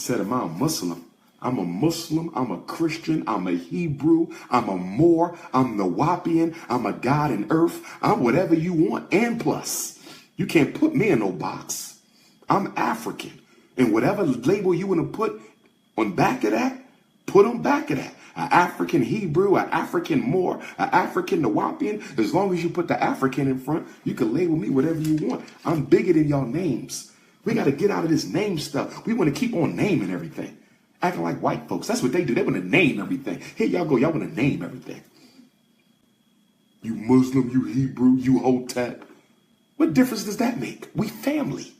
said, am I a Muslim? I'm a Muslim, I'm a Christian, I'm a Hebrew, I'm a Moor, I'm the Wapian, I'm a God in earth, I'm whatever you want, and plus. You can't put me in no box. I'm African. And whatever label you want to put on back of that, put on back of that. An African Hebrew, an African Moor, an African Nawapian. As long as you put the African in front, you can label me whatever you want. I'm bigger than y'all names. We got to get out of this name stuff. We want to keep on naming everything. Acting like white folks. That's what they do. They want to name everything. Here y'all go. Y'all want to name everything. You Muslim, you Hebrew, you Hotep. What difference does that make? We family.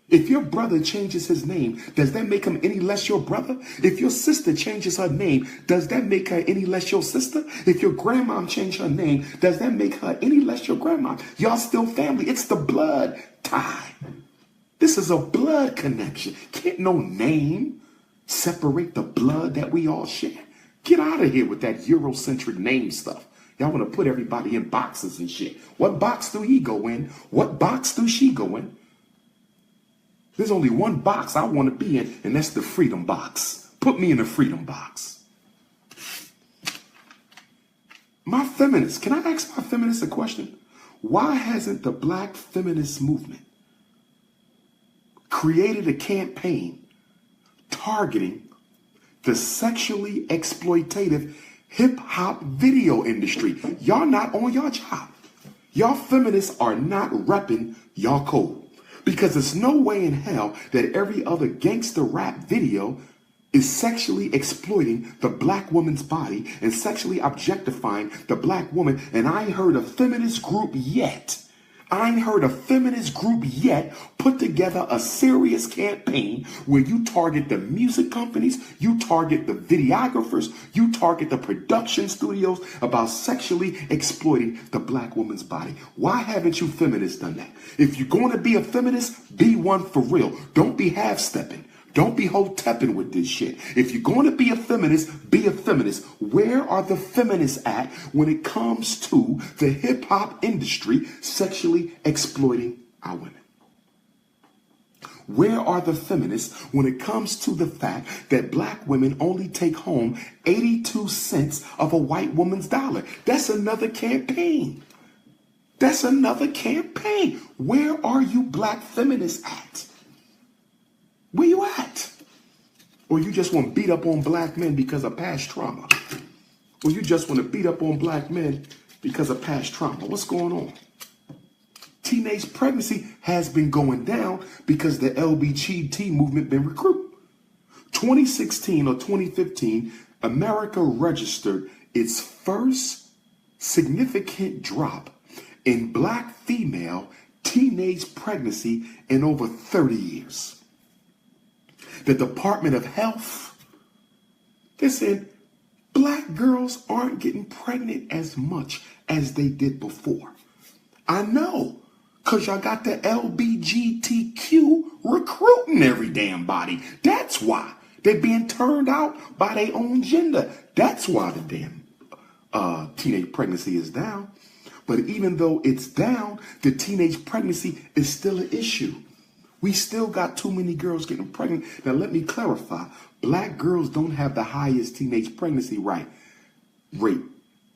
If your brother changes his name, does that make him any less your brother? If your sister changes her name, does that make her any less your sister? If your grandma changed her name, does that make her any less your grandma? Y'all still family. It's the blood tie. This is a blood connection. Can't no name separate the blood that we all share. Get out of here with that Eurocentric name stuff. Y'all want to put everybody in boxes and shit. What box do he go in? What box do she go in? There's only one box I want to be in, and that's the freedom box. Put me in the freedom box. My feminists, can I ask my feminists a question? Why hasn't the black feminist movement created a campaign targeting the sexually exploitative hip-hop video industry? Y'all not on y'all job. Y'all feminists are not repping y'all code. Because there's no way in hell that every other gangster rap video is sexually exploiting the black woman's body and sexually objectifying the black woman. And I ain't heard a feminist group yet. Put together a serious campaign where you target the music companies, you target the videographers, you target the production studios about sexually exploiting the black woman's body. Why haven't you feminists done that? If you're going to be a feminist, be one for real. Don't be half-stepping. Don't be hotepping with this shit. If you're going to be a feminist, be a feminist. Where are the feminists at when it comes to the hip-hop industry sexually exploiting our women? Where are the feminists when it comes to the fact that black women only take home 82 cents of a white woman's dollar? That's another campaign. That's another campaign. Where are you black feminists at? Where you at? Or you just want to beat up on black men because of past trauma? Or you just want to beat up on black men because of past trauma? What's going on? Teenage pregnancy has been going down because the LGBT movement been recruited. 2016 or 2015, America registered its first significant drop in black female teenage pregnancy in over 30 years. The Department of Health, they said black girls aren't getting pregnant as much as they did before. I know, because y'all got the LGBTQ recruiting every damn body. That's why they're being turned out by their own gender. That's why the damn teenage pregnancy is down. But even though it's down, the teenage pregnancy is still an issue. We still got too many girls getting pregnant. Now, let me clarify. Black girls don't have the highest teenage pregnancy rate.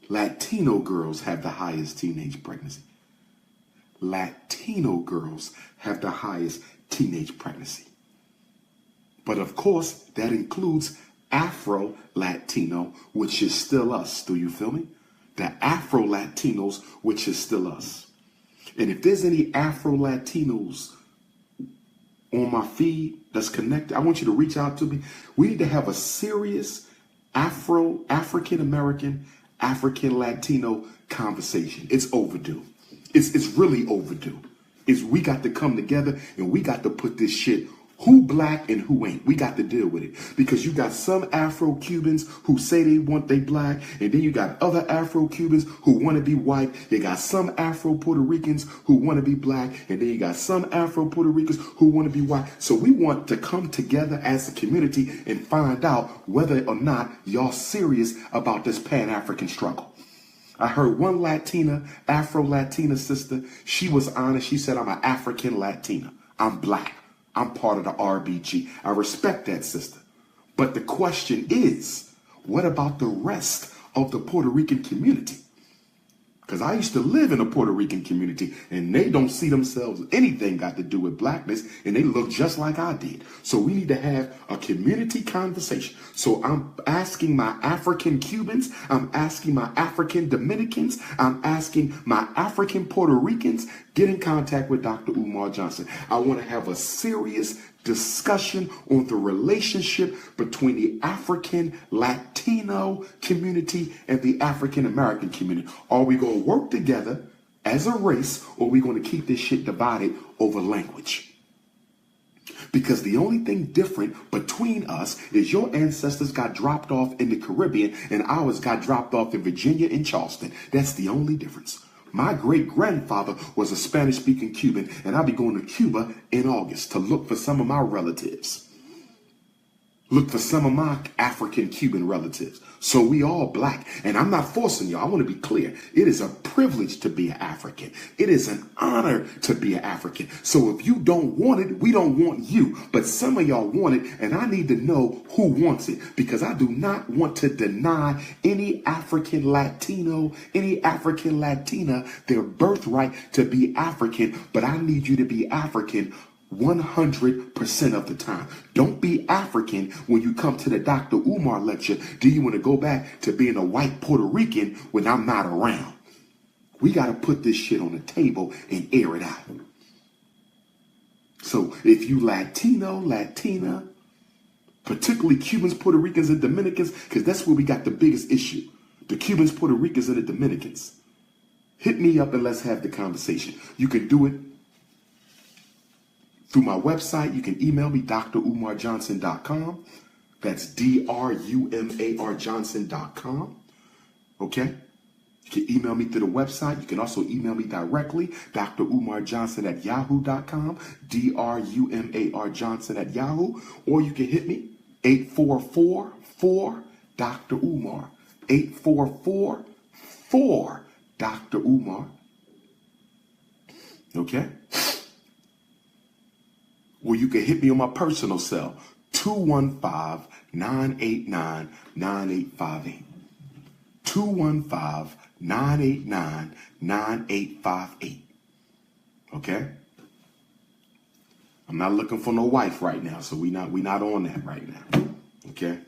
Latino girls have the highest teenage pregnancy. Latino girls have the highest teenage pregnancy. But of course, that includes Afro-Latino, which is still us. Do you feel me? The Afro-Latinos, which is still us. And if there's any Afro-Latinos on my feed that's connected, I want you to reach out to me. We need to have a serious African-American, African-Latino conversation. It's overdue. It's really overdue. We got to come together and we got to put this shit, who black and who ain't. We got to deal with it. Because you got some Afro-Cubans who say they black, and then you got other Afro-Cubans who want to be white. You got some Afro-Puerto Ricans who want to be black, and then you got some Afro-Puerto Ricans who want to be white. So we want to come together as a community and find out whether or not y'all serious about this Pan-African struggle. I heard one Latina, Afro-Latina sister, she was honest. She said, I'm an African Latina. I'm black. I'm part of the RBG. I respect that, sister. But the question is, what about the rest of the Puerto Rican community? Because I used to live in a Puerto Rican community, and they don't see themselves anything got to do with blackness, and they look just like I did. So we need to have a community conversation. So I'm asking my African Cubans, I'm asking my African Dominicans, I'm asking my African Puerto Ricans, get in contact with Dr. Umar Johnson. I want to have a serious discussion on the relationship between the African Latino community and the African American community. Are we going to work together as a race, or are we going to keep this shit divided over language? Because the only thing different between us is your ancestors got dropped off in the Caribbean and ours got dropped off in Virginia and Charleston. That's the only difference. My great-grandfather was a Spanish-speaking Cuban, and I'll be going to Cuba in August to look for some of my relatives. Look for some of my African-Cuban relatives. So we all black. And I'm not forcing y'all. I want to be clear. It is a privilege to be an African. It is an honor to be an African. So if you don't want it, we don't want you. But some of y'all want it, and I need to know who wants it, because I do not want to deny any African Latino, any African Latina their birthright to be African, but I need you to be African 100% of the time. Don't be African when you come to the Dr. Umar lecture. Do you want to go back to being a white Puerto Rican when I'm not around? We got to put this shit on the table and air it out. So if you Latino, Latina, particularly Cubans, Puerto Ricans, and Dominicans, because that's where we got the biggest issue. The Cubans, Puerto Ricans, and the Dominicans. Hit me up and let's have the conversation. You can do it through my website. You can email me, DrUmarJohnson.com. That's DrUmarJohnson.com. Okay? You can email me through the website. You can also email me directly, DrUmarJohnson@yahoo.com, DrUmarJohnson@yahoo. Or you can hit me, 844-4-Dr. Umar. 844-4-Dr. Umar. Okay? Or you can hit me on my personal cell, 215-989-9858. 215-989-9858. Okay? I'm not looking for no wife right now, so we not on that right now. Okay?